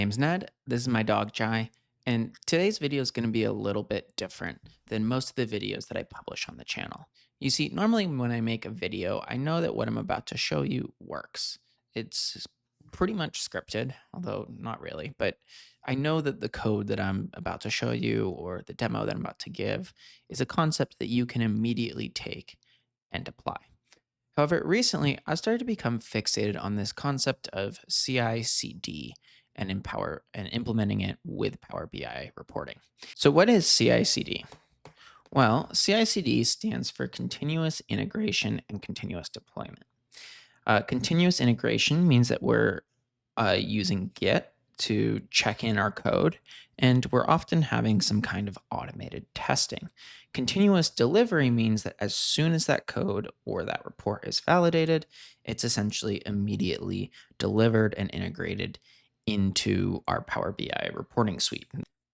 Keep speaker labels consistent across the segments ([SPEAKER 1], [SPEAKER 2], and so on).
[SPEAKER 1] Name's Ned. This is my dog Jai, and today's video is going to be a little bit different than most of the videos that I publish on the channel. You see, normally when I make a video, I know that what I'm about to show you works. It's pretty much scripted, although not really, but I know that the code that I'm about to show you or the demo that I'm about to give is a concept that you can immediately take and apply. However, recently I started to become fixated on this concept of CI/CD and empower and implementing it with Power BI reporting. So what is CI/CD? Well, CI/CD stands for continuous integration and continuous deployment. Continuous integration means that we're using Git to check in our code, and we're often having some kind of automated testing. Continuous delivery means that as soon as that code or that report is validated, it's essentially immediately delivered and integrated into our Power BI reporting suite.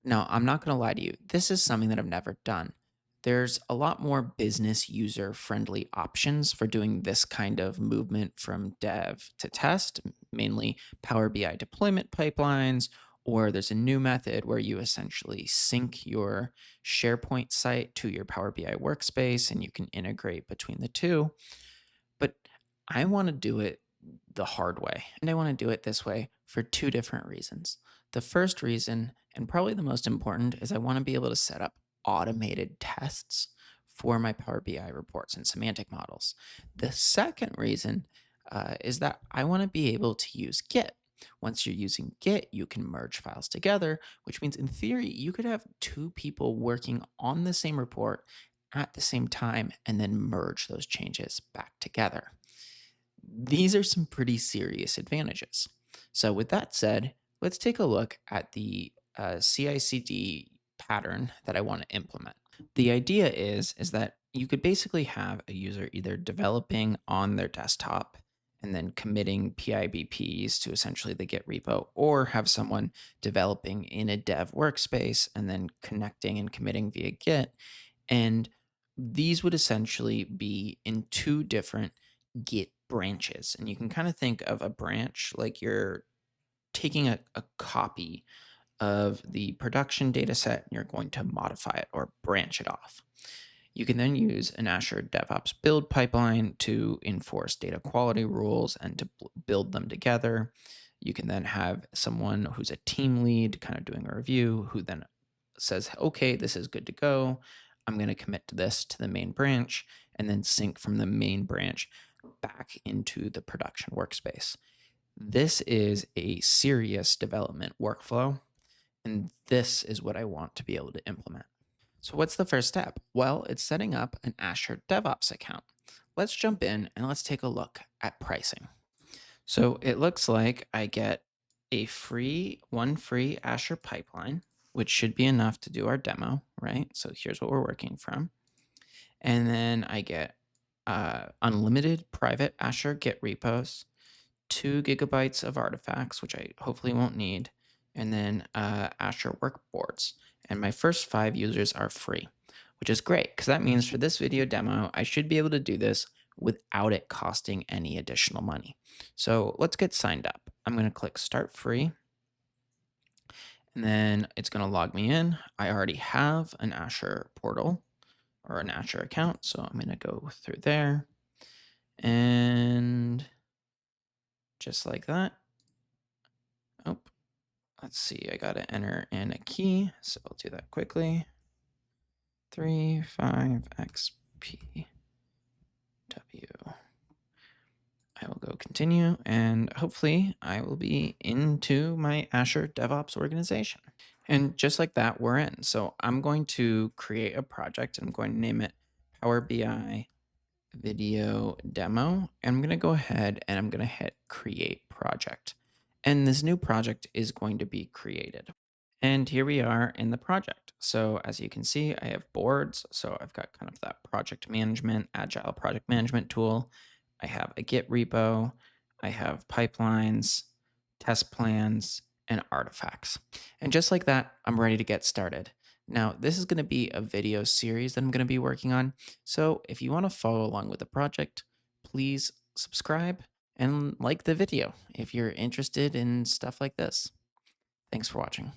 [SPEAKER 1] Now, I'm not going to lie to you, this is something that I've never done. There's a lot more business user friendly options for doing this kind of movement from dev to test, mainly Power BI deployment pipelines, or there's a new method where you essentially sync your SharePoint site to your Power BI workspace and you can integrate between the two. But I want to do it the hard way. And I want to do it this way for two different reasons. The first reason, and probably the most important, is I want to be able to set up automated tests for my Power BI reports and semantic models. The second reason is that I want to be able to use Git. Once you're using Git, you can merge files together, which means in theory, you could have two people working on the same report at the same time and then merge those changes back together. These are some pretty serious advantages. So, with that said, let's take a look at the CICD pattern that I want to implement. The idea is that you could basically have a user either developing on their desktop and then committing PIBPs to essentially the Git repo, or have someone developing in a dev workspace and then connecting and committing via Git. And these would essentially be in two different Git branches. And you can kind of think of a branch like you're taking a copy of the production data set and you're going to modify it or branch it off. You can then use an Azure DevOps build pipeline to enforce data quality rules and to build them together. You can then have someone who's a team lead kind of doing a review who then says, okay, this is good to go. I'm going to commit to this to the main branch and then sync from the main branch back into the production workspace. This is a serious development workflow, and this is what I want to be able to implement. So what's the first step? Well, it's setting up an Azure DevOps account. Let's jump in and let's take a look at pricing. So it looks like I get one free Azure pipeline, which should be enough to do our demo, right? So here's what we're working from. And then I get unlimited private Azure Git repos, 2 GB of artifacts, which I hopefully won't need, and then Azure workboards. And my first 5 users are free, which is great because that means for this video demo, I should be able to do this without it costing any additional money. So let's get signed up. I'm going to click Start Free, and then it's going to log me in. I already have an Azure portal or an Azure account, so I'm going to go through there. And just like that. Oh, let's see. I got to enter in a key, so I'll do that quickly. 35XPW. I will go continue, and hopefully I will be into my Azure DevOps organization. And just like that, we're in. So I'm going to create a project. I'm going to name it Power BI Video Demo. And I'm going to go ahead and I'm going to hit Create Project. And this new project is going to be created. And here we are in the project. So as you can see, I have boards. So I've got kind of that project management, agile project management tool. I have a Git repo. I have pipelines, test plans, and artifacts. And just like that, I'm ready to get started. Now, this is going to be a video series that I'm going to be working on. So if you want to follow along with the project, please subscribe and like the video if you're interested in stuff like this. Thanks for watching.